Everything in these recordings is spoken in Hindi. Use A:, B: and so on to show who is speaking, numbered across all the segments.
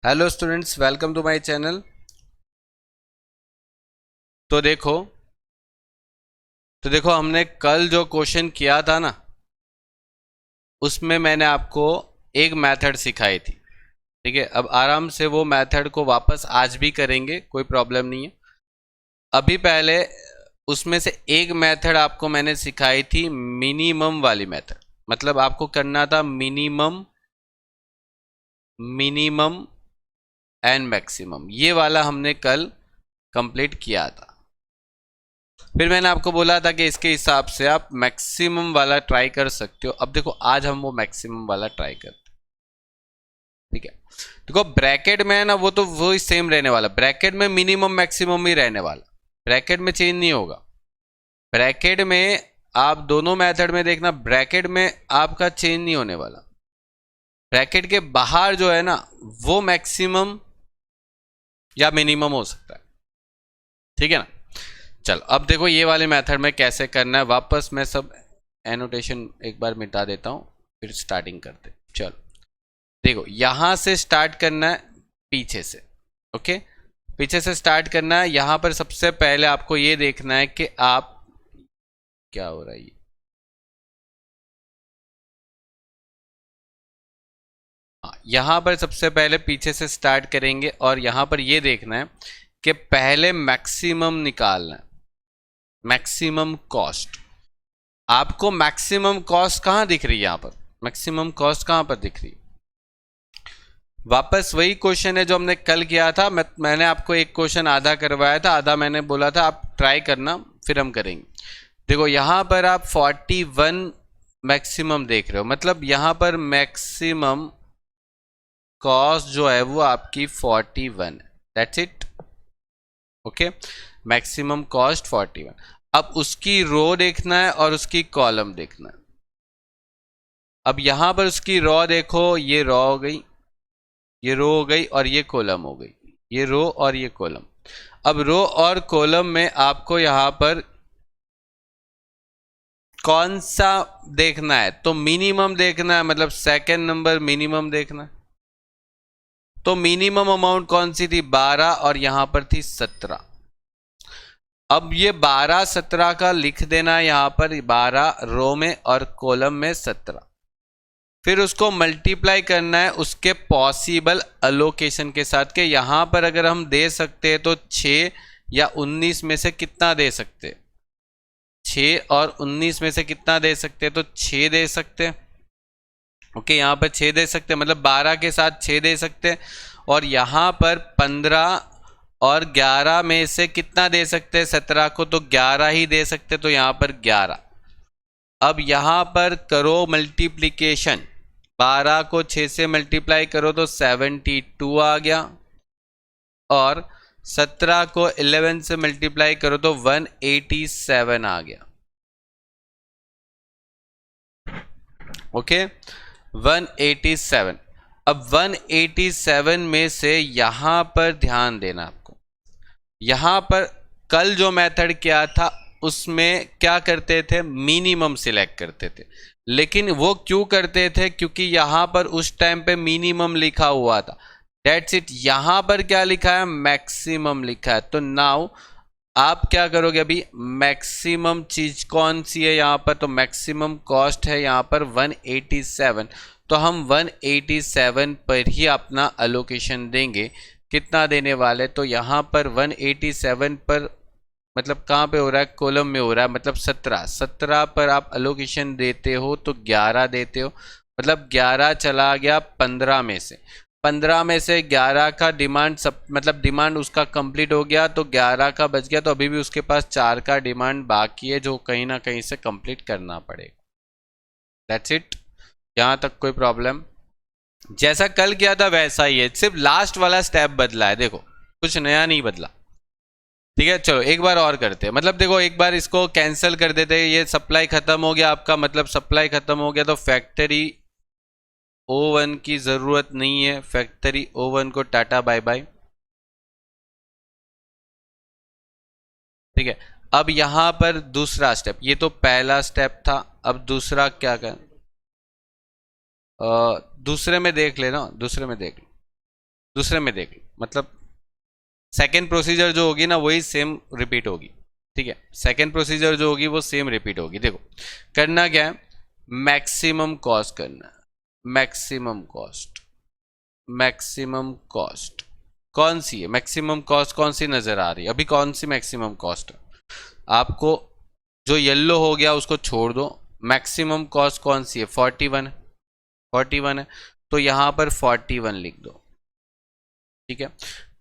A: Hello students, welcome to my channel. तो देखो हमने कल जो क्वेश्चन किया था ना, उसमें मैंने आपको एक मेथड सिखाई थी। ठीक है, अब आराम से वो मेथड को वापस आज भी करेंगे, कोई प्रॉब्लम नहीं है। अभी पहले उसमें से एक मेथड आपको मैंने सिखाई थी, मिनिमम वाली मेथड। मतलब आपको करना था मिनिमम, मिनिमम एंड मैक्सिमम। ये वाला हमने कल कंप्लीट किया था। फिर मैंने आपको बोला था कि इसके हिसाब से आप मैक्सिमम वाला ट्राई कर सकते हो। अब देखो, आज हम वो मैक्सिमम वाला ट्राई करते हैं। ठीक है, देखो ब्रैकेट में है ना, वो तो वो ही सेम रहने वाला। ब्रैकेट में मिनिमम मैक्सिमम ही रहने वाला, ब्रैकेट में चेंज नहीं होगा। ब्रैकेट में आप दोनों मेथड में देखना, ब्रैकेट में आपका चेंज नहीं होने वाला। ब्रैकेट के बाहर जो है ना, वो मैक्सिमम या मिनिमम हो सकता है। ठीक है ना। चलो अब देखो ये वाले मेथड में कैसे करना है। वापस मैं सब एनोटेशन एक बार मिटा देता हूं, फिर स्टार्टिंग करते हैं। चलो देखो, यहां से स्टार्ट करना है, पीछे से। ओके, पीछे से स्टार्ट करना है। यहां पर सबसे पहले आपको ये देखना है कि आप, क्या हो रहा है ये, यहां पर सबसे पहले पीछे से स्टार्ट करेंगे और यहां पर ये देखना है कि पहले मैक्सिमम निकालना है, मैक्सिमम कॉस्ट। आपको मैक्सिमम कॉस्ट कहां दिख रही है? यहां पर मैक्सिमम कॉस्ट कहां पर दिख रही है? वापस वही क्वेश्चन है जो हमने कल किया था। मैंने आपको एक क्वेश्चन आधा करवाया था, आधा मैंने बोला था आप ट्राई करना, फिर हम करेंगे। देखो यहां पर आप 41 मैक्सिमम देख रहे हो, मतलब यहां पर मैक्सिमम कॉस्ट जो है वो आपकी 41 है। That's it. Okay, maximum cost 41। अब उसकी रो देखना है और उसकी कॉलम देखना है। अब यहां पर उसकी रो देखो, ये रो हो गई, ये रो हो गई और ये कॉलम हो गई, ये रो और ये कॉलम। अब रो और कॉलम में आपको यहां पर कौन सा देखना है? तो मिनिमम देखना है, मतलब सेकंड नंबर मिनिमम देखना है। तो मिनिमम अमाउंट कौन सी थी? 12, और यहां पर थी 17। अब ये 12 17 का लिख देना है यहां पर, 12 रो में और कॉलम में 17। फिर उसको मल्टीप्लाई करना है उसके पॉसिबल अलोकेशन के साथ, के यहां पर अगर हम दे सकते हैं तो 6 या 19 में से कितना दे सकते हैं? 6 और 19 में से कितना दे सकते हैं? तो 6 दे सकते हैं। ओके, यहां पर 6 दे सकते हैं, मतलब 12 के साथ 6 दे सकते हैं। और यहां पर 15 और 11 में से कितना दे सकते हैं? 17 को तो 11 ही दे सकते, तो यहां पर 11। अब यहां पर करो मल्टीप्लीकेशन, 12 को 6 से मल्टीप्लाई करो तो 72 आ गया, और 17 को 11 से मल्टीप्लाई करो तो 187 आ गया। ओके, 187। अब 187 में से यहां पर ध्यान देना आपको, यहां पर कल जो मेथड किया था उसमें क्या करते थे? मिनिमम सिलेक्ट करते थे। लेकिन वो क्यों करते थे? क्योंकि यहां पर उस टाइम पे मिनिमम लिखा हुआ था। That's it. यहां पर क्या लिखा है? मैक्सिमम लिखा है। तो नाउ आप क्या करोगे? अभी मैक्सिमम चीज कौन सी है यहां पर? तो मैक्सिमम कॉस्ट है यहां पर 187। तो हम 187 पर ही अपना अलोकेशन देंगे। कितना देने वाले? तो यहां पर 187 पर, मतलब कहां पे हो रहा है? कॉलम में हो रहा है, मतलब 17। 17 पर आप अलोकेशन देते हो तो 11 देते हो, मतलब 11 चला गया 15 में से। 15 में से 11 का डिमांड सब, मतलब डिमांड उसका कंप्लीट हो गया, तो 11 का बच गया। तो अभी भी उसके पास 4 का डिमांड बाकी है, जो कहीं ना कहीं से कंप्लीट करना पड़ेगा। That's it. यहां तक कोई प्रॉब्लम? जैसा कल किया था वैसा ही है, सिर्फ लास्ट वाला स्टेप बदला है। देखो कुछ नया नहीं बदला। ठीक है, चलो एक बार और करते हैं। मतलब देखो, एक बार इसको कैंसिल कर देते हैं। ये सप्लाई खत्म हो गया आपका, मतलब सप्लाई खत्म हो गया, तो फैक्ट्री O1 की जरूरत नहीं है। फैक्ट्री O1 को टाटा बाय बाय। ठीक है, अब यहां पर दूसरा स्टेप, ये तो पहला स्टेप था। अब दूसरा क्या कर, दूसरे में देख लेना, दूसरे में देख लो। दूसरे में देख लो, मतलब सेकेंड प्रोसीजर जो होगी ना वही सेम रिपीट होगी। ठीक है, सेकेंड प्रोसीजर जो होगी वो सेम रिपीट होगी। देखो करना क्या है, मैक्सिमम कॉस्ट करना है, मैक्सिमम कॉस्ट। मैक्सिमम कॉस्ट कौन सी है, मैक्सिमम कॉस्ट कौन सी नजर आ रही है अभी, कौन सी मैक्सिमम कॉस्ट है आपको, जो येलो हो गया उसको छोड़ दो। मैक्सिमम कॉस्ट कौन सी है, 41 है, 41 है, तो यहां पर 41 लिख दो। ठीक है,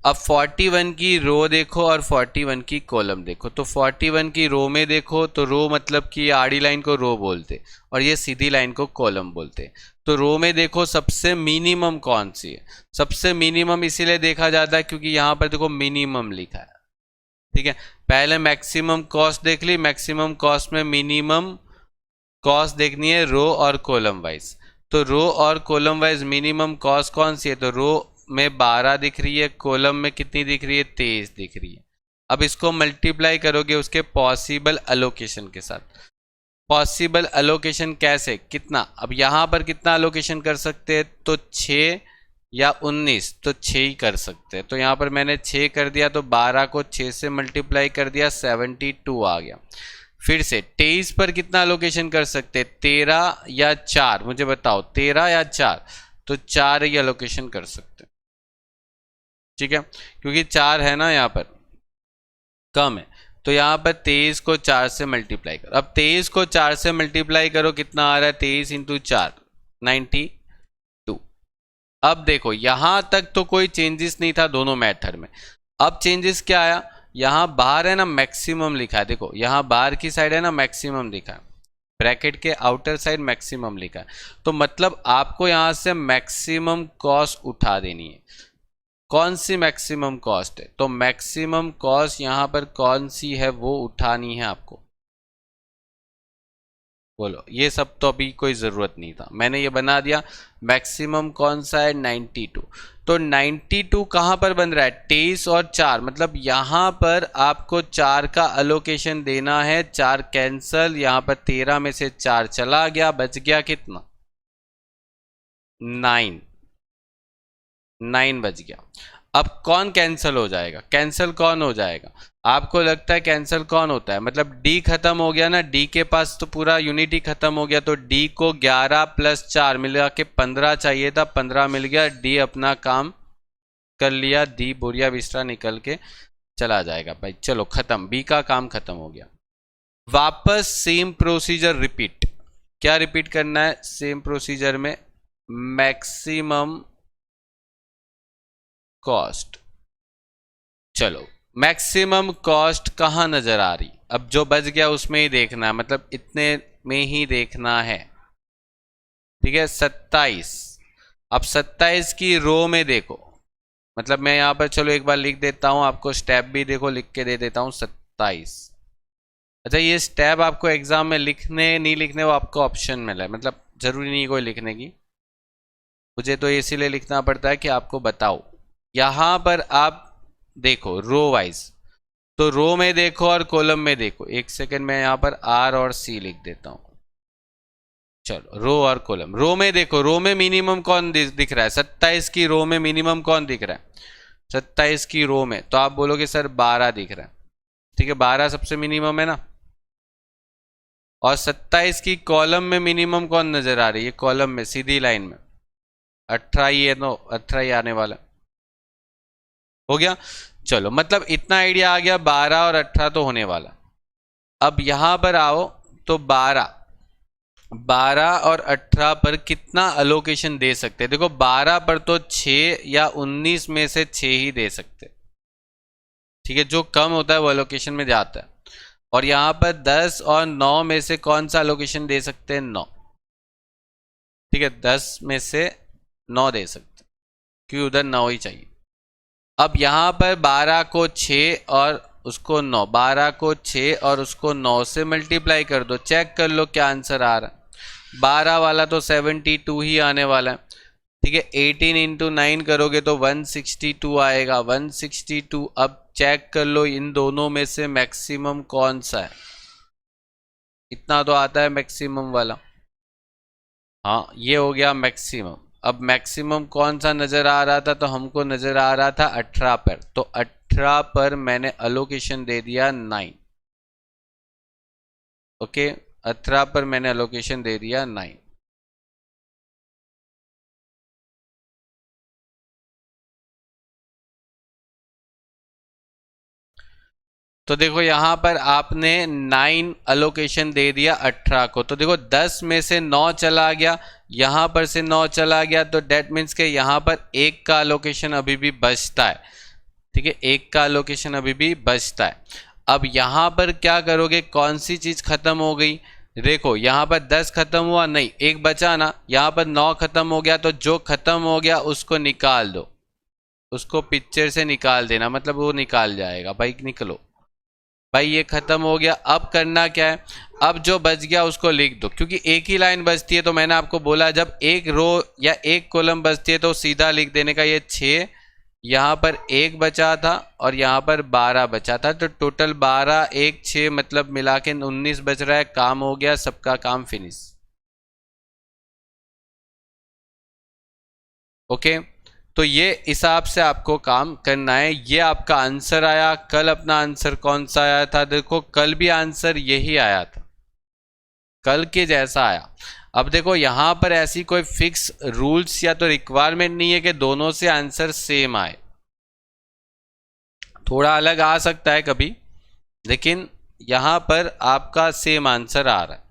A: अब 41 की रो देखो और 41 की कॉलम देखो। तो 41 की रो में देखो तो रो मतलब कि ये आड़ी लाइन को रो बोलते और ये सीधी लाइन को कॉलम बोलते। तो रो में देखो सबसे मिनिमम कौन सी है, सबसे मिनिमम इसीलिए देखा जाता है क्योंकि यहाँ पर देखो मिनिमम लिखा है। ठीक है, पहले मैक्सिमम कॉस्ट देख ली, मैक्सिमम कॉस्ट में मिनिमम कॉस्ट देखनी है रो और कॉलम वाइज। तो रो और कॉलम वाइज मिनिमम कॉस्ट कौन सी है, तो रो में 12 दिख रही है, कॉलम में कितनी दिख रही है, 23 दिख रही है। अब इसको मल्टीप्लाई करोगे उसके पॉसिबल अलोकेशन के साथ। पॉसिबल अलोकेशन कैसे, कितना, अब यहां पर कितना अलोकेशन कर सकते हैं, तो 6 या 19, तो 6 ही कर सकते हैं। तो यहां पर मैंने 6 कर दिया, तो 12 को 6 से मल्टीप्लाई कर दिया, 72 आ गया। फिर से 23 पर कितना अलोकेशन कर सकते हैं, 13 या 4, मुझे बताओ 13 या 4, तो 4 ही अलोकेशन कर सकते हैं। ठीक है, क्योंकि 4 है ना यहाँ पर कम है, तो यहाँ पर 23 को 4 से मल्टीप्लाई करो। अब 23 को 4 से मल्टीप्लाई करो, कितना आ रहा है, 23 इंटू 4 92। अब देखो यहां तक तो कोई चेंजेस नहीं था दोनों मेथड में। अब चेंजेस क्या आया, यहां बाहर है ना मैक्सिमम लिखा है, देखो यहां बाहर की साइड है ना मैक्सिमम लिखा है, ब्रैकेट के आउटर साइड मैक्सिमम लिखा है। तो मतलब आपको यहां से मैक्सिमम कॉस्ट उठा देनी है। कौन सी मैक्सिमम कॉस्ट है, तो मैक्सिमम कॉस्ट यहां पर कौन सी है वो उठानी है आपको। बोलो, ये सब तो अभी कोई ज़रूरत नहीं था, मैंने ये बना दिया। मैक्सिमम कौन सा है, 92। तो 92 कहाँ पर बन रहा है, 23 और 4, मतलब यहाँ पर आपको 4 का अलोकेशन देना है। 4 कैंसल, यहाँ पर 13 में से 4 चला गया, बच गया कितना, 9, 9 बच गया। अब कौन कैंसिल हो जाएगा, कैंसिल कौन हो जाएगा, आपको लगता है कैंसिल कौन होता है, मतलब डी खत्म हो गया ना, डी के पास तो पूरा यूनिटी खत्म हो गया। तो डी को 11 + 4 मिला के 15 चाहिए था, 15 मिल गया, डी अपना काम कर लिया, डी बोरिया बिस्तरा निकल के चला जाएगा भाई। चलो खत्म, बी का काम खत्म हो गया। वापस सेम प्रोसीजर रिपीट, क्या रिपीट करना है, सेम प्रोसीजर में मैक्सिमम कॉस्ट। चलो मैक्सिमम कॉस्ट कहाँ नजर आ रही, अब जो बच गया उसमें ही देखना है, मतलब इतने में ही देखना है। ठीक है, 27। अब 27 की रो में देखो, मतलब मैं यहाँ पर चलो एक बार लिख देता हूँ, आपको स्टेप भी देखो लिख के दे देता हूँ, 27। अच्छा, ये स्टेप आपको एग्जाम में लिखने नहीं लिखने वो आपको ऑप्शन मिला है, मतलब जरूरी नहीं कोई लिखने की, मुझे तो इसीलिए लिखना पड़ता है कि आपको बताओ। यहां पर आप देखो रो वाइज, तो रो में देखो और कॉलम में देखो। एक सेकंड में यहां पर आर और सी लिख देता हूं। चलो रो और कॉलम, रो में देखो, रो में मिनिमम कौन दिख रहा है, 27 की रो में मिनिमम कौन दिख रहा है, 27 की रो में तो आप बोलोगे सर 12 दिख रहा है। ठीक है, 12 सबसे मिनिमम है ना। और 27 की कॉलम में मिनिमम कौन नजर आ रही है, कॉलम में सीधी लाइन में 18 ही है, तो 18 ही आने वाला हो गया। चलो मतलब इतना आइडिया आ गया, 12 और 18 तो होने वाला। अब यहां पर आओ, तो 12 और 18 पर कितना अलोकेशन दे सकते हैं, देखो 12 पर तो 6 या 19 में से 6 ही दे सकते हैं। ठीक है, जो कम होता है वो अलोकेशन में जाता है। और यहां पर 10 और 9 में से कौन सा अलोकेशन दे सकते हैं, 9। ठीक है, 10 में से 9 दे सकते हैं क्योंकि उधर 9 ही चाहिए। अब यहां पर 12 को 6 और उसको 9, 12 को 6 और उसको 9 से मल्टीप्लाई कर दो, चेक कर लो क्या आंसर आ रहा है। 12 वाला तो 72 ही आने वाला है। ठीक है, 18 इंटू 9 करोगे तो 162 आएगा, 162। अब चेक कर लो इन दोनों में से मैक्सिमम कौन सा है, इतना तो आता है मैक्सिमम वाला। हाँ, ये हो गया मैक्सिमम। अब मैक्सिमम कौन सा नज़र आ रहा था, तो हमको नज़र आ रहा था 18 पर, तो 18 पर मैंने अलोकेशन दे दिया 9। ओके, 18 पर मैंने अलोकेशन दे दिया 9। तो देखो यहाँ पर आपने 9 अलोकेशन दे दिया 18 को, तो देखो 10 में से 9 चला गया, यहाँ पर से 9 चला गया, तो डेट मीन्स के यहाँ पर 1 का अलोकेशन अभी भी बचता है। ठीक है, 1 का अलोकेशन अभी भी बचता है। अब यहाँ पर क्या करोगे, कौन सी चीज़ खत्म हो गई, देखो यहाँ पर 10 खत्म हुआ नहीं, एक बचा ना, यहाँ पर 9 खत्म हो गया, तो जो खत्म हो गया उसको निकाल दो, उसको पिक्चर से निकाल देना, मतलब वो निकाल जाएगा भाई, निकलो भाई, ये खत्म हो गया। अब करना क्या है, अब जो बच गया उसको लिख दो, क्योंकि एक ही लाइन बचती है, तो मैंने आपको बोला जब एक रो या एक कॉलम बचती है तो सीधा लिख देने का, ये 6, यहाँ पर 1 बचा था और यहाँ पर 12 बचा था, तो टोटल 12 1 6 मतलब मिला के 19 बच रहा है। काम हो गया, सबका काम फिनिश। ओके, तो ये हिसाब से आपको काम करना है। ये आपका आंसर आया। कल अपना आंसर कौन सा आया था, देखो कल भी आंसर यही आया था, कल के जैसा आया। अब देखो यहाँ पर ऐसी कोई फिक्स रूल्स या तो रिक्वायरमेंट नहीं है कि दोनों से आंसर सेम आए, थोड़ा अलग आ सकता है कभी, लेकिन यहाँ पर आपका सेम आंसर आ रहा है।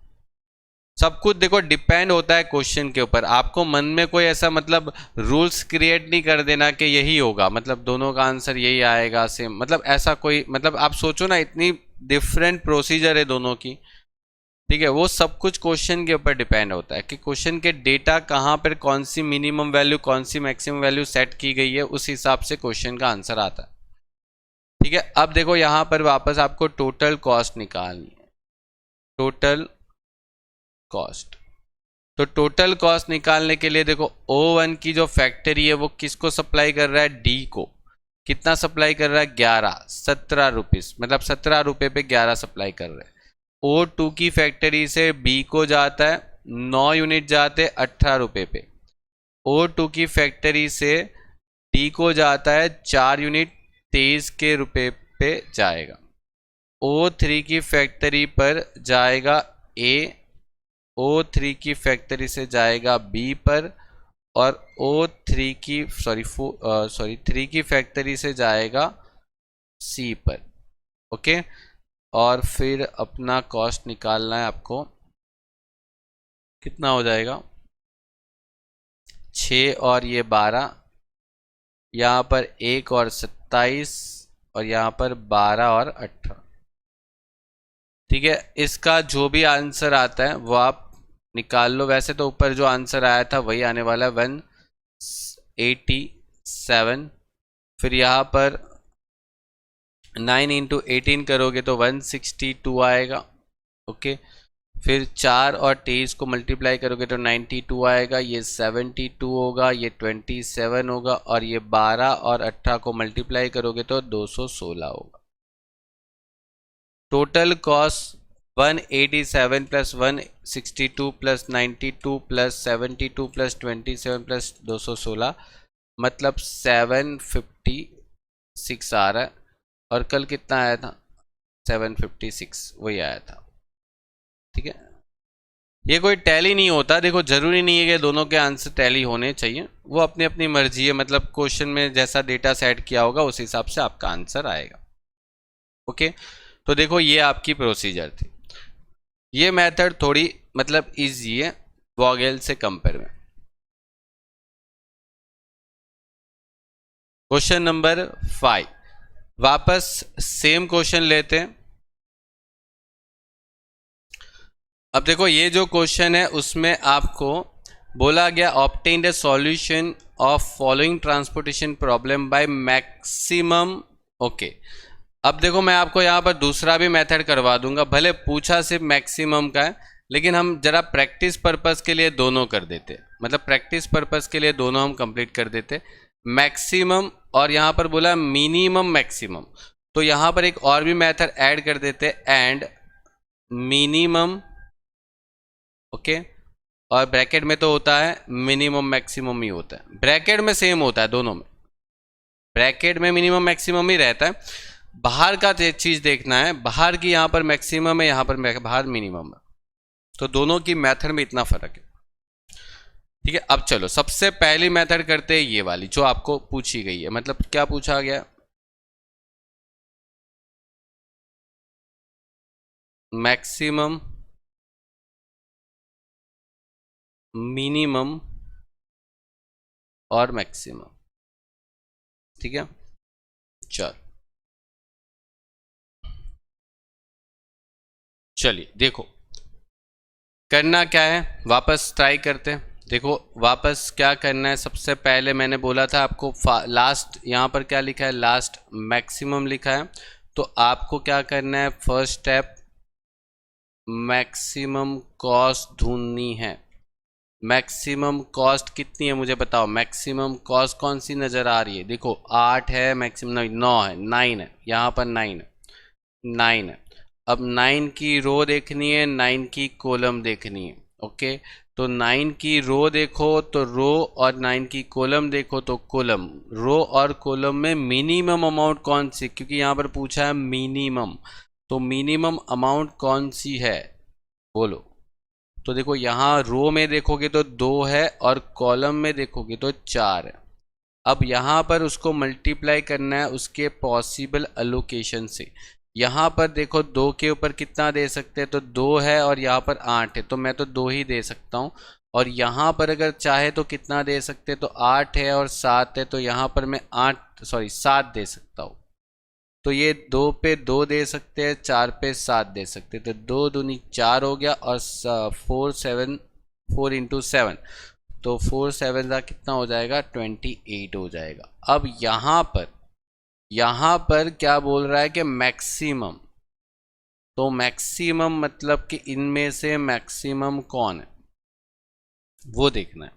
A: सब कुछ देखो डिपेंड होता है क्वेश्चन के ऊपर। आपको मन में कोई ऐसा मतलब रूल्स क्रिएट नहीं कर देना कि यही होगा, मतलब दोनों का आंसर यही आएगा सेम, मतलब ऐसा कोई, मतलब आप सोचो ना, इतनी डिफरेंट प्रोसीजर है दोनों की। ठीक है, वो सब कुछ क्वेश्चन के ऊपर डिपेंड होता है कि क्वेश्चन के डेटा कहाँ पर कौन सी मिनिमम वैल्यू कौन सी मैक्सिमम वैल्यू सेट की गई है, उस हिसाब से क्वेश्चन का आंसर आता है। ठीक है, अब देखो यहाँ पर वापस आपको टोटल कॉस्ट निकालनी है, टोटल कॉस्ट। तो टोटल कॉस्ट निकालने के लिए देखो O1 की जो फैक्ट्री है वो किसको सप्लाई कर रहा है, डी को। कितना सप्लाई कर रहा है, 11, 17 रुपीज, मतलब 17 रुपये पे 11 सप्लाई कर रहे हैं। O2 की फैक्ट्री से बी को जाता है 9 यूनिट जाते 18 रुपये पे। O2 की फैक्ट्री से डी को जाता है 4 यूनिट 23 के रुपये पे जाएगा। O3 की फैक्ट्री पर जाएगा ए, O3 की फैक्ट्री से जाएगा बी पर, और O3 की थ्री की फैक्ट्री से जाएगा सी पर। ओके, और फिर अपना कॉस्ट निकालना है आपको, कितना हो जाएगा, 6 और ये 12, यहाँ पर 1 और 27, और यहाँ पर 12 और 18। ठीक है, इसका जो भी आंसर आता है वो आप निकाल लो। वैसे तो ऊपर जो आंसर आया था वही आने वाला है, 187। फिर यहाँ पर 9 इंटू 18 करोगे तो 162 आएगा। ओके, फिर 4 और 23 को मल्टीप्लाई करोगे तो 92 आएगा, ये 72 होगा, ये 27 होगा, और ये 12 और 18 को मल्टीप्लाई करोगे तो 216 होगा। Total cost 187 plus 162 plus 92 plus 72 plus 27 plus 216, मतलब 756 आ रहा है। और कल कितना आया था, 756 वही आया था। ठीक है, ये कोई टैली नहीं होता, देखो जरूरी नहीं है कि दोनों के आंसर टैली होने चाहिए, वो अपनी अपनी मर्जी है, मतलब क्वेश्चन में जैसा डेटा सेट किया होगा उस हिसाब से आपका आंसर आएगा। ओके, तो देखो ये आपकी प्रोसीजर थी। ये मेथड थोड़ी मतलब इजी है वॉगेल से कंपेयर में। क्वेश्चन नंबर 5, वापस सेम क्वेश्चन लेते हैं। अब देखो ये जो क्वेश्चन है उसमें आपको बोला गया obtain the solution of following transportation problem by maximum. Okay, अब देखो मैं आपको यहाँ पर दूसरा भी मेथड करवा दूंगा, भले पूछा सिर्फ मैक्सिमम का है, लेकिन हम जरा प्रैक्टिस पर्पस के लिए दोनों कर देते, मतलब प्रैक्टिस पर्पस के लिए दोनों हम कंप्लीट कर देते, मैक्सिमम और यहाँ पर बोला मिनिमम मैक्सिमम, तो यहाँ पर एक और भी मेथड ऐड कर देते, एंड मिनिमम। ओके, और ब्रैकेट में तो होता है मिनिमम मैक्सिमम ही होता है, ब्रैकेट में सेम होता है दोनों में, ब्रैकेट में मिनिमम मैक्सिमम ही रहता है। बाहर का चीज देखना है, बाहर की यहाँ पर मैक्सिमम है, यहाँ पर बाहर मिनिमम है, तो दोनों की मेथड में इतना फर्क है। ठीक है, अब चलो सबसे पहली मेथड करते हैं ये वाली जो आपको पूछी गई है, मतलब क्या पूछा गया, मैक्सिमम मिनिमम और मैक्सिमम। ठीक है, चल चलिए देखो करना क्या है, वापस ट्राई करते हैं। देखो वापस क्या करना है, सबसे पहले मैंने बोला था आपको लास्ट, यहाँ पर क्या लिखा है, लास्ट मैक्सिमम लिखा है, तो आपको क्या करना है, फर्स्ट स्टेप मैक्सिमम कॉस्ट ढूंढनी है। मैक्सिमम कॉस्ट कितनी है मुझे बताओ, मैक्सिमम कॉस्ट कौन सी नज़र आ रही है, देखो 8 है, मैक्सिमम 9 है, 9 है, यहाँ पर 9 है, 9 है। अब 9 की रो देखनी है, 9 की कॉलम देखनी है। ओके, तो 9 की रो देखो तो रो, और 9 की कॉलम देखो तो कॉलम। रो और कॉलम में मिनिमम अमाउंट कौन सी, क्योंकि यहाँ पर पूछा है मिनिमम, तो मिनिमम अमाउंट कौन सी है बोलो। तो देखो यहाँ रो में देखोगे तो 2 है, और कॉलम में देखोगे तो 4 है। अब यहाँ पर उसको मल्टीप्लाई करना है उसके पॉसिबल अलोकेशन से। यहाँ पर देखो 2 के ऊपर कितना दे सकते हैं, तो 2 है, और यहाँ पर 8 है, तो मैं तो 2 ही दे सकता हूँ। और यहाँ पर अगर चाहे तो कितना दे सकते हैं, तो 8 है और 7 है, तो यहाँ पर मैं 7 दे सकता हूँ। तो ये 2 पे 2 दे सकते हैं, 4 पे 7 दे सकते हैं, तो 2 दूनी 4 हो गया, और 4 इंटू 7, तो 4 7 का कितना हो जाएगा, 28 हो जाएगा। अब यहाँ पर क्या बोल रहा है कि मैक्सिमम, तो मैक्सिमम मतलब कि इनमें से मैक्सिमम कौन है वो देखना है।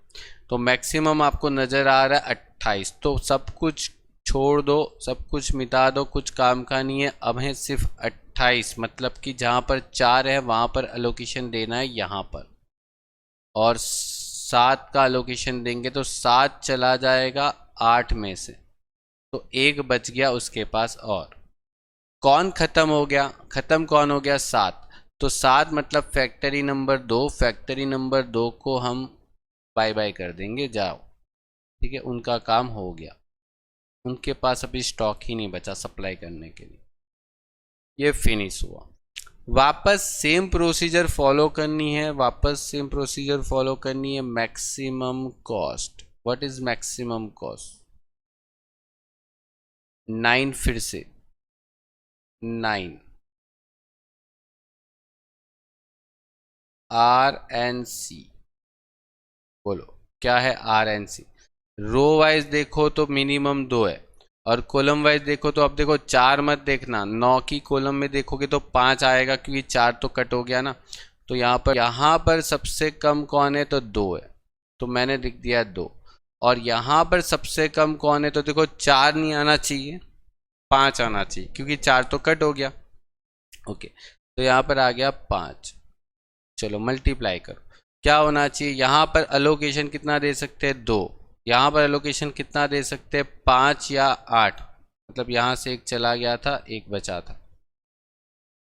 A: तो मैक्सिमम आपको नज़र आ रहा है 28, तो सब कुछ छोड़ दो, सब कुछ मिटा दो, कुछ काम का नहीं है, अब है सिर्फ 28, मतलब कि जहाँ पर 4 है वहाँ पर अलोकेशन देना है यहाँ पर, और 7 का अलोकेशन देंगे तो 7 चला जाएगा 8 में से, तो 1 बच गया उसके पास, और कौन ख़त्म हो गया, ख़त्म कौन हो गया, 7, तो 7 मतलब फैक्टरी नंबर 2, फैक्टरी नंबर 2 को हम बाय बाय कर देंगे, जाओ। ठीक है, उनका काम हो गया, उनके पास अभी स्टॉक ही नहीं बचा सप्लाई करने के लिए, ये फिनिश हुआ। वापस सेम प्रोसीजर फॉलो करनी है, वापस सेम प्रोसीजर फॉलो करनी है। Maximum cost, what is maximum cost, 9 फिर से 9 RNC, बोलो क्या है RNC। रो वाइज देखो तो मिनिमम 2 है, और कॉलम वाइज देखो तो अब देखो 4 मत देखना, 9 की कॉलम में देखोगे तो 5 आएगा, क्योंकि 4 तो कट हो गया ना। तो यहाँ पर सबसे कम कौन है, तो 2 है, तो मैंने लिख दिया 2। और यहाँ पर सबसे कम कौन है, तो देखो 4 नहीं आना चाहिए, 5 आना चाहिए, क्योंकि 4 तो कट हो गया। ओके, तो यहाँ पर आ गया 5। चलो मल्टीप्लाई करो, क्या होना चाहिए, यहाँ पर अलोकेशन कितना दे सकते हैं, 2, यहाँ पर एलोकेशन कितना दे सकते हैं, 5 या 8, मतलब यहाँ से एक चला गया था, एक बचा था।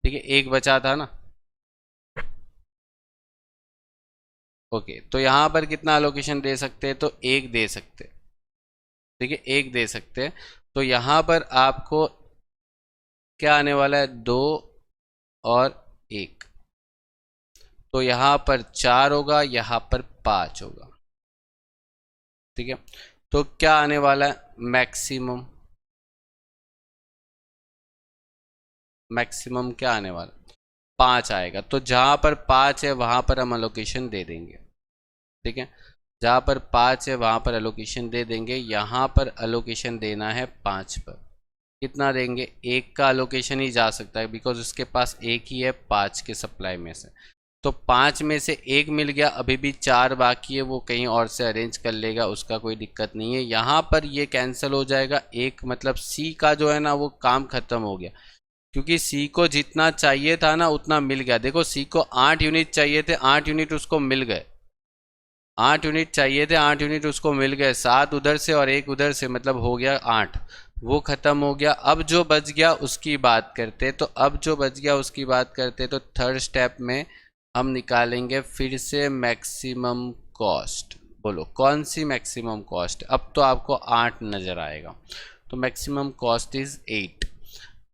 A: ठीक है, एक बचा था ना। ओके, तो यहाँ पर कितना एलोकेशन दे सकते हैं, तो 1 दे सकते हैं। ठीक है, 1 दे सकते हैं, तो यहाँ पर आपको क्या आने वाला है, 2 और 1, तो यहाँ पर 4 होगा, यहाँ पर 5 होगा। ठीक है, तो क्या आने वाला है, मैक्सिमम, मैक्सिमम क्या आने वाला, 5 आएगा। तो जहाँ पर 5 है वहाँ पर हम अलोकेशन दे देंगे। ठीक है, जहाँ पर 5 है वहाँ पर अलोकेशन दे देंगे, यहाँ पर अलोकेशन देना है 5 पर। कितना देंगे, 1 का अलोकेशन ही जा सकता है, बिकॉज उसके पास 1 ही है 5 के सप्लाई में से, तो 5 में से 1 मिल गया, अभी भी 4 बाकी है, वो कहीं और से अरेंज कर लेगा, उसका कोई दिक्कत नहीं है। यहाँ पर ये कैंसिल हो जाएगा, एक मतलब सी का जो है ना वो काम खत्म हो गया, क्योंकि सी को जितना चाहिए था ना उतना मिल गया। देखो सी को 8 यूनिट चाहिए थे, 8 यूनिट उसको मिल गए, 8 यूनिट चाहिए थे, 8 यूनिट उसको मिल गए, 7 उधर से और 1 उधर से, मतलब हो गया 8, वो ख़त्म हो गया। अब जो बच गया उसकी बात करते, तो अब जो बच गया उसकी बात करते, तो थर्ड स्टेप में हम निकालेंगे फिर से मैक्सिमम कॉस्ट। बोलो कौन सी मैक्सिमम कॉस्ट? अब तो आपको 8 नज़र आएगा, तो मैक्सिमम कॉस्ट इज़ 8।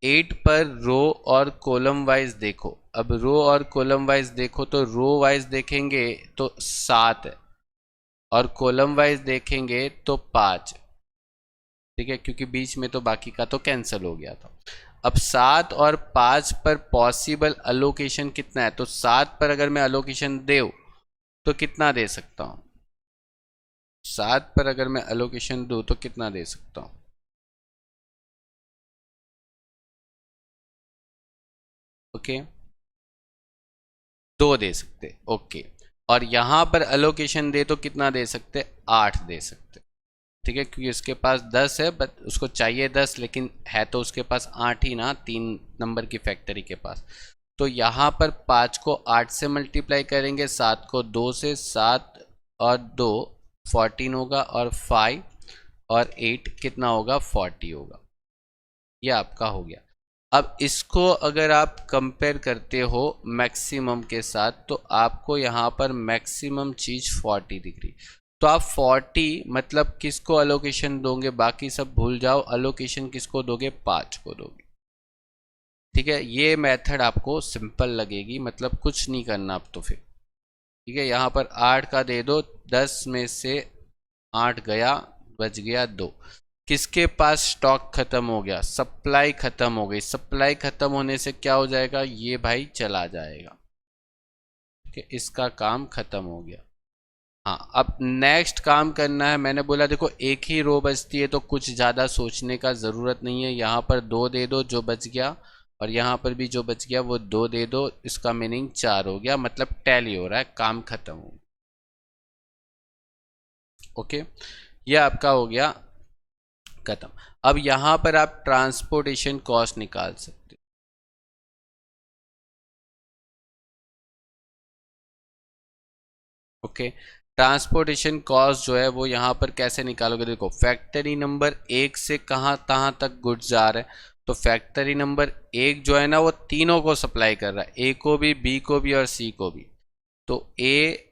A: 8 पर रो और कॉलम वाइज देखो। अब रो और कॉलम वाइज देखो तो रो वाइज देखेंगे तो 7 है और कॉलम वाइज देखेंगे तो 5। ठीक है, क्योंकि बीच में तो बाकी का तो कैंसिल हो गया था। अब 7 और 5 पर पॉसिबल अलोकेशन कितना है? तो 7 पर अगर मैं अलोकेशन दूं तो कितना दे सकता हूं? 7 पर अगर मैं अलोकेशन दूं तो कितना दे सकता हूं? ओके, 2 दे सकते। ओके, और यहां पर अलोकेशन दे तो कितना दे सकते? 8 दे सकते। ठीक है, क्योंकि उसके पास 10 है, बट उसको चाहिए 10, लेकिन है तो उसके पास 8 ही ना, 3 नंबर की फैक्ट्री के पास। तो यहाँ पर 5 को 8 से मल्टीप्लाई करेंगे, 7 को 2 से, 7 और 2 14 होगा, और 5 और 8 कितना होगा? 40 होगा। ये आपका हो गया। अब इसको अगर आप कंपेयर करते हो मैक्सिमम के साथ, तो आपको यहाँ पर मैक्सिमम चीज 40 दिख रही। तो आप 40 मतलब किसको अलोकेशन दोगे? बाकी सब भूल जाओ, अलोकेशन किसको दोगे? 5 को दोगे। ठीक है, ये मेथड आपको सिंपल लगेगी, मतलब कुछ नहीं करना अब तो फिर। ठीक है, यहाँ पर 8 का दे दो, 10 में से 8 गया, बच गया 2। किसके पास स्टॉक खत्म हो गया? सप्लाई खत्म हो गई। सप्लाई खत्म होने से क्या हो जाएगा? ये भाई चला जाएगा। ठीक है, इसका काम खत्म हो गया। हाँ, अब नेक्स्ट काम करना है। मैंने बोला देखो एक ही रो बचती है तो कुछ ज़्यादा सोचने का ज़रूरत नहीं है। यहाँ पर 2 दे दो जो बच गया, और यहाँ पर भी जो बच गया वो 2 दे दो। इसका मीनिंग 4 हो गया, मतलब टैली हो रहा है, काम खत्म हो गया। ओके, ये आपका हो गया खत्म। अब यहाँ पर आप ट्रांसपोर्टेशन कॉस्ट निकाल सकते हो। ओके, ट्रांसपोर्टेशन कॉस्ट जो है वो यहाँ पर कैसे निकालोगे? देखो फैक्ट्री नंबर 1 से कहाँ कहाँ तक गुड्स जा रहे हैं, तो फैक्ट्री नंबर 1 जो है ना वो तीनों को सप्लाई कर रहा है, ए को भी, बी को भी और सी को भी। तो ए,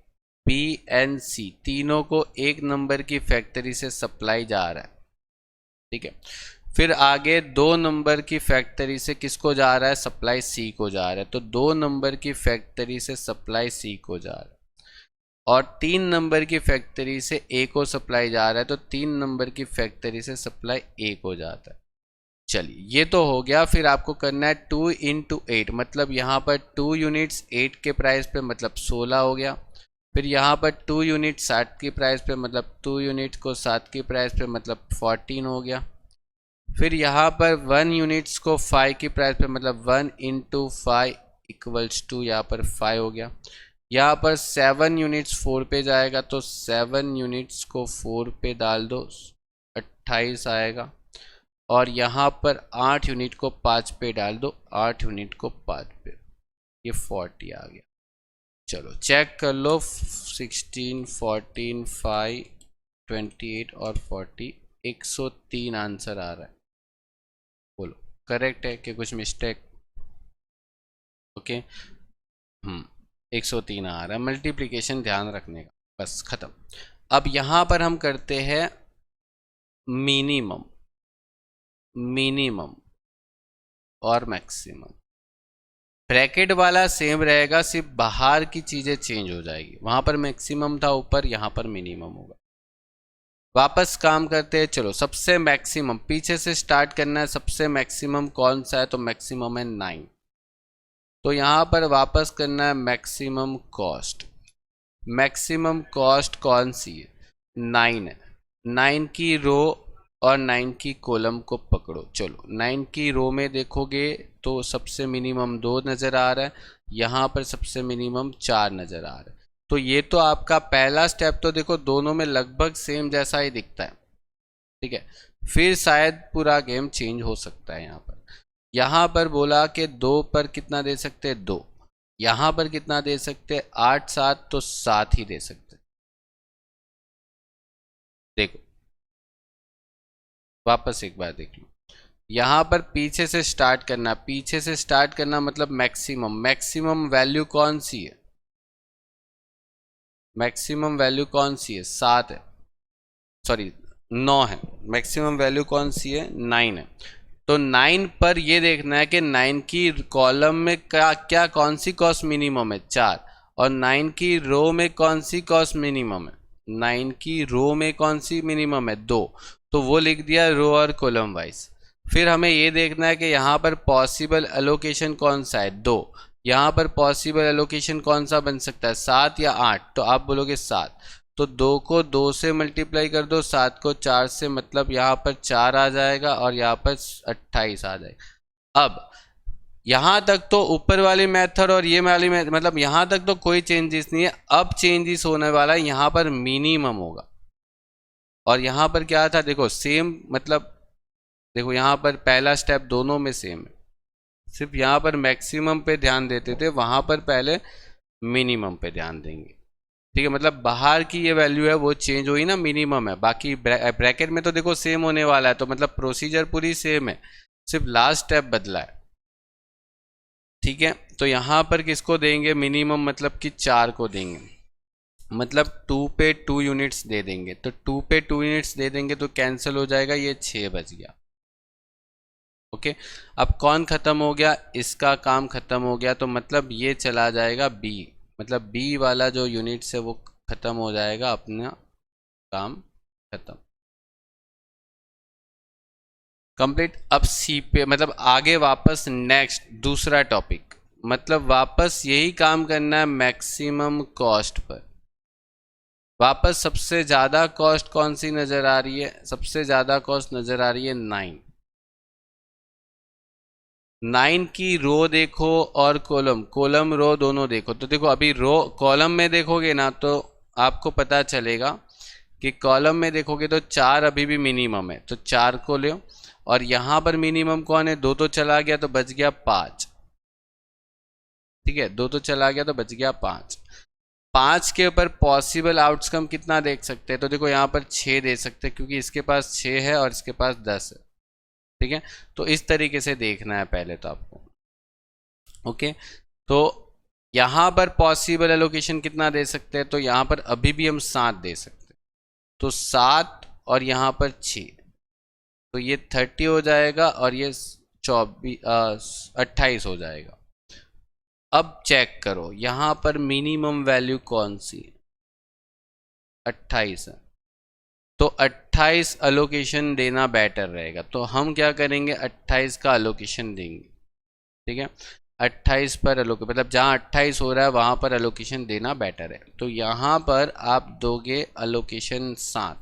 A: बी एंड सी तीनों को एक नंबर की फैक्ट्री से सप्लाई जा रहा है। ठीक है, फिर आगे 2 नंबर की फैक्ट्री से किसको जा रहा है? सप्लाई सी को जा रहा है, तो 2 नंबर की फैक्ट्री से सप्लाई सी को जा रहा है। और 3 नंबर की फैक्ट्री से ए को सप्लाई जा रहा है, तो 3 नंबर की फैक्ट्री से सप्लाई ए को जाता है। चलिए, ये तो हो गया। फिर आपको करना है 2 इंटू 8, मतलब यहाँ पर 2 यूनिट्स 8 के प्राइस पे, मतलब 16 हो गया। फिर यहाँ पर 2 यूनिट 60 की प्राइस पे, मतलब 2 यूनिट को 7 की प्राइस पे, मतलब 14 हो गया। फिर यहाँ पर 1 यूनिट्स को 5 की प्राइस पे, मतलब 1 इंटू 5 इक्वल्स टू यहाँ पर 5 हो गया। यहाँ पर 7 यूनिट्स 4 पे जाएगा, तो 7 यूनिट्स को 4 पे डाल दो, 28 आएगा। और यहाँ पर 8 यूनिट को 5 पे डाल दो, 8 यूनिट को 5 पे, ये 40 आ गया। चलो चेक कर लो, 16, 14, 5, 28 और 40, 103 आंसर आ रहा है। बोलो करेक्ट है कि कुछ मिस्टेक? ओके, 103 आ रहा है। मल्टीप्लिकेशन ध्यान रखने का, बस खत्म। अब यहाँ पर हम करते हैं मिनिमम, मिनिमम और मैक्सिमम। ब्रैकेट वाला सेम रहेगा, सिर्फ बाहर की चीज़ें चेंज हो जाएगी। वहाँ पर मैक्सिमम था ऊपर, यहाँ पर मिनिमम होगा। वापस काम करते हैं। चलो सबसे मैक्सिमम पीछे से स्टार्ट करना है। सबसे मैक्सिमम कौन सा है? तो मैक्सिमम है 9। तो यहाँ पर वापस करना है मैक्सिमम कॉस्ट। मैक्सिमम कॉस्ट कौन सी है? 9 है। 9 की रो और 9 की कॉलम को पकड़ो। चलो 9 की रो में देखोगे तो सबसे मिनिमम 2 नज़र आ रहा है, यहाँ पर सबसे मिनिमम 4 नज़र आ रहा है। तो ये तो आपका पहला स्टेप, तो देखो दोनों में लगभग सेम जैसा ही दिखता है। ठीक है, फिर शायद पूरा गेम चेंज हो सकता है। यहाँ पर बोला कि 2 पर कितना दे सकते हैं? 2। यहाँ पर कितना दे सकते हैं? 8, 7, तो 7 ही दे सकते हैं। देखो वापस एक बार देख लो, यहाँ पर पीछे से स्टार्ट करना, पीछे से स्टार्ट करना मतलब मैक्सिमम, मैक्सिमम वैल्यू कौन सी है, मैक्सिमम वैल्यू कौन सी है, 7 है, सॉरी 9 है, मैक्सिमम वैल्यू कौन सी है, 9 है। तो 9 पर ये देखना है कि 9 की कॉलम में क्या क्या कौन सी कॉस्ट मिनिमम है, 4, और 9 की रो में कौन सी कॉस्ट मिनिमम है, 9 की रो में कौन सी मिनिमम है, 2, तो वो लिख दिया रो और कॉलम वाइज। फिर हमें ये देखना है कि यहाँ पर पॉसिबल एलोकेशन कौन सा है, 2, यहाँ पर पॉसिबल एलोकेशन कौन सा बन सकता है, 7 या 8, तो आप बोलोगे 7, तो 2 को 2 से मल्टीप्लाई कर दो, 7 को 4 से, मतलब यहाँ पर 4 आ जाएगा और यहाँ पर 28 आ जाएगा। अब यहाँ तक तो ऊपर वाली मेथड और ये वाली मेथड, मतलब यहाँ तक तो कोई चेंजेस नहीं है। अब चेंजेस होने वाला है, यहाँ पर मिनिमम होगा और यहाँ पर क्या था, देखो सेम, मतलब देखो यहाँ पर पहला स्टेप दोनों में सेम है, सिर्फ यहाँ पर मैक्सिमम पे ध्यान देते थे, वहाँ पर पहले मिनिमम पे ध्यान देंगे। ठीक है, मतलब बाहर की ये वैल्यू है वो चेंज हुई ना, मिनिमम है, बाकी ब्रैकेट में तो देखो सेम होने वाला है, तो मतलब प्रोसीजर पूरी सेम है, सिर्फ लास्ट स्टेप बदला है। ठीक है, तो यहाँ पर किसको देंगे मिनिमम, मतलब कि 4 को देंगे, मतलब 2 पे 2 यूनिट्स दे देंगे, तो 2 पे 2 यूनिट्स दे देंगे तो कैंसिल हो जाएगा, ये 6 बच गया। ओके, अब कौन खत्म हो गया, इसका काम खत्म हो गया, तो मतलब ये चला जाएगा बी, मतलब बी वाला जो यूनिट्स है वो खत्म हो जाएगा, अपना काम खत्म, कंप्लीट। अब सी पे, मतलब आगे वापस नेक्स्ट दूसरा टॉपिक, मतलब वापस यही काम करना है मैक्सिमम कॉस्ट पर। वापस सबसे ज़्यादा कॉस्ट कौन सी नज़र आ रही है, सबसे ज़्यादा कॉस्ट नज़र आ रही है 9, 9 की रो देखो और कॉलम, कॉलम रो दोनों देखो, तो देखो अभी रो कॉलम में देखोगे ना तो आपको पता चलेगा कि कॉलम में देखोगे तो 4 अभी भी मिनिमम है, तो 4 को लो, और यहाँ पर मिनिमम कौन है, 2 तो चला गया तो बच गया 5। ठीक है, 2 तो चला गया तो बच गया 5। 5 के ऊपर पॉसिबल आउटकम कितना देख सकते हैं, तो देखो यहाँ पर 6 दे सकते हैं क्योंकि इसके पास 6 है और इसके पास 10 है। ठीक है, तो इस तरीके से देखना है पहले तो आपको। ओके, तो यहाँ पर पॉसिबल एलोकेशन कितना दे सकते हैं, तो यहाँ पर अभी भी हम 7 दे सकते हैं, तो 7 और यहाँ पर 6, तो ये 30 हो जाएगा और ये 28 हो जाएगा। अब चेक करो यहाँ पर मिनिमम वैल्यू कौन सी, 28 है, तो 28 अलोकेशन देना बेटर रहेगा, तो हम क्या करेंगे 28 का अलोकेशन देंगे। ठीक है, 28 पर अलोकेशन, मतलब जहाँ 28 हो रहा है वहाँ पर अलोकेशन देना बेटर है, तो यहाँ पर आप दोगे अलोकेशन 7,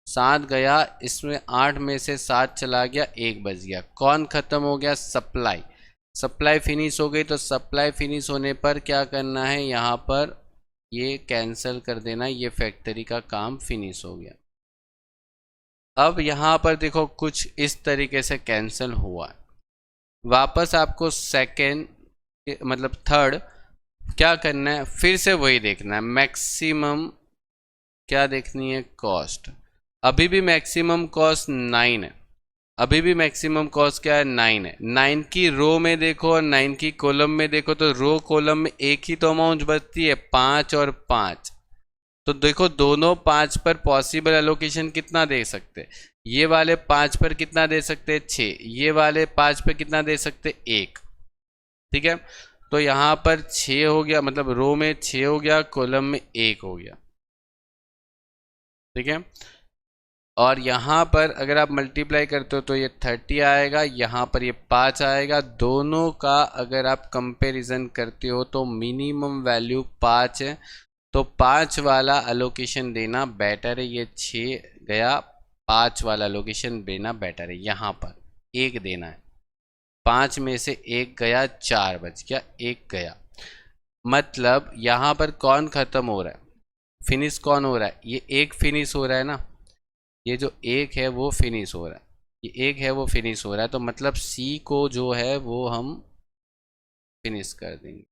A: 7 गया, इसमें 8 में से 7 चला गया, 1 बच गया, कौन खत्म हो गया, सप्लाई, सप्लाई फिनिश हो गई, तो सप्लाई फिनिश होने पर क्या करना है, यहाँ पर ये कैंसिल कर देना, ये फैक्ट्री का काम फिनिश हो गया। अब यहाँ पर देखो कुछ इस तरीके से कैंसिल हुआ है, वापस आपको सेकेंड, मतलब थर्ड क्या करना है, फिर से वही देखना है, मैक्सिमम क्या देखनी है, कॉस्ट, अभी भी मैक्सिमम कॉस्ट 9 है, अभी भी मैक्सिमम कॉस्ट क्या है, 9 है, 9 की रो में देखो और 9 की कॉलम में देखो, तो रो कॉलम में एक ही तो अमाउंट बचती है, 5 और 5, तो देखो दोनों 5 पर पॉसिबल एलोकेशन कितना दे सकते हैं, ये वाले 5 पर कितना दे सकते हैं, 6, ये वाले 5 पर कितना दे सकते हैं, 1। ठीक है, तो यहाँ पर 6 हो गया, मतलब रो में 6 हो गया, कॉलम में 1 हो गया। ठीक है, और यहाँ पर अगर आप मल्टीप्लाई करते हो तो ये 30 आएगा, यहाँ पर ये 5 आएगा, दोनों का अगर आप कंपैरिजन करते हो तो मिनिमम वैल्यू 5 है, तो 5 वाला अलोकेशन देना बेटर है, ये 6 गया, 5 वाला अलोकेशन देना बेटर है, यहाँ पर 1 देना है, 5 में से 1 गया, 4 बच गया, 1 गया, मतलब यहाँ पर कौन खत्म हो रहा है, फिनिश कौन हो रहा है, ये 1 फिनिश हो रहा है ना, ये जो 1 है वो फिनिश हो रहा है, ये 1 है वो फिनिश हो रहा है, तो मतलब सी को जो है वो हम फिनिश कर देंगे।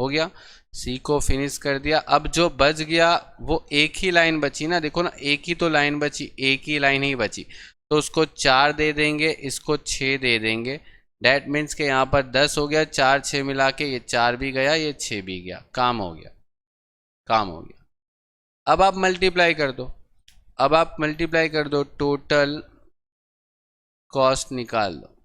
A: हो गया, सी को फिनिश कर दिया। अब जो बच गया वो एक ही लाइन बची ना, देखो ना, एक ही तो लाइन बची, एक ही लाइन ही बची, तो उसको 4 दे देंगे, इसको 6 दे देंगे। डैट मीन्स के यहाँ पर 10 हो गया, 4 6 मिला के, ये 4 भी गया, ये 6 भी गया, काम हो गया, काम हो गया। अब आप मल्टीप्लाई कर दो, अब आप मल्टीप्लाई कर दो, टोटल कॉस्ट निकाल दो।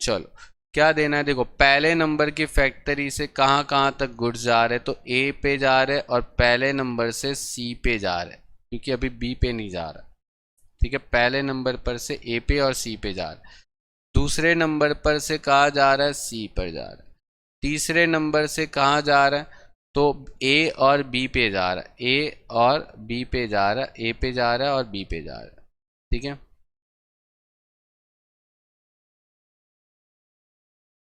A: चलो क्या देना है, देखो पहले नंबर की फैक्ट्री से कहाँ कहाँ तक गुड्स जा रहे, तो ए पे जा रहे और पहले नंबर से सी पे जा रहे, क्योंकि अभी बी पे नहीं जा रहा। ठीक है, पहले नंबर पर से ए पे और सी पे जा रहा है। दूसरे नंबर पर से कहाँ जा रहा है, सी पर जा रहा है। तीसरे नंबर से कहाँ जा रहा है, तो ए और बी पे जा रहा है, ए और बी पे जा रहा है, ए पे जा रहा है और बी पे जा रहा है। ठीक है,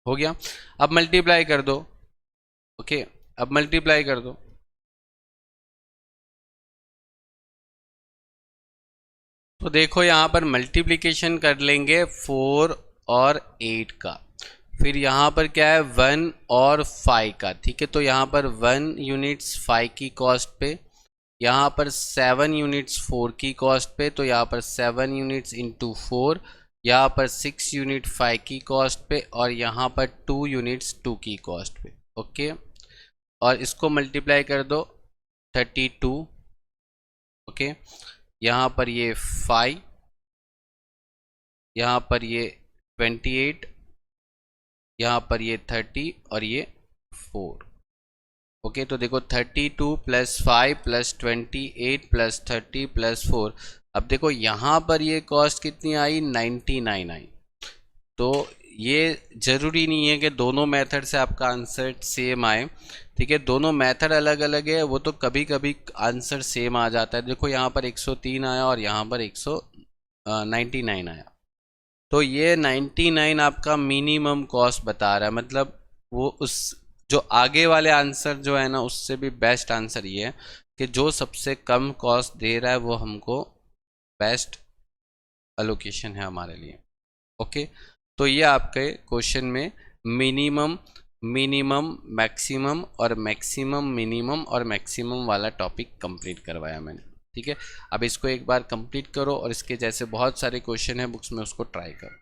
A: हो गया। अब मल्टीप्लाई कर दो। ओके, अब मल्टीप्लाई कर दो। तो देखो यहाँ पर मल्टीप्लिकेशन कर लेंगे 4 और 8 का, फिर यहाँ पर क्या है 1 और 5 का। ठीक है, तो यहाँ पर 1 यूनिट्स 5 की कॉस्ट पे, यहाँ पर 7 यूनिट्स 4 की कॉस्ट पे, तो यहाँ पर 7 यूनिट्स इंटू 4, यहाँ पर 6 यूनिट 5 की कॉस्ट पे, और यहाँ पर 2 यूनिट्स 2 की कॉस्ट पे। ओके, और इसको मल्टीप्लाई कर दो 32। ओके, यहाँ पर ये 5, यहाँ पर ये 28, यहाँ पर ये 30 और ये 4। ओके, तो देखो 32 प्लस 5 प्लस 28 प्लस 30 प्लस 4। अब देखो यहाँ पर ये कॉस्ट कितनी आई, 99 आई। तो ये ज़रूरी नहीं है कि दोनों मेथड से आपका आंसर सेम आए। ठीक है, दोनों मेथड अलग अलग है, वो तो कभी कभी आंसर सेम आ जाता है। देखो यहाँ पर 103 आया और यहाँ पर 199 आया, तो ये 99 आपका मिनिमम कॉस्ट बता रहा है। मतलब वो उस जो आगे वाले आंसर जो है ना, उससे भी बेस्ट आंसर ये है कि जो सबसे कम कॉस्ट दे रहा है वो हमको बेस्ट एलोकेशन है हमारे लिए। ओके, तो ये आपके क्वेश्चन में मिनिमम, मिनिमम, मैक्सिमम और मैक्सिमम मिनिमम और मैक्सिमम वाला टॉपिक कंप्लीट करवाया मैंने। ठीक है, अब इसको एक बार कंप्लीट करो और इसके जैसे बहुत सारे क्वेश्चन हैं बुक्स में, उसको ट्राई करो।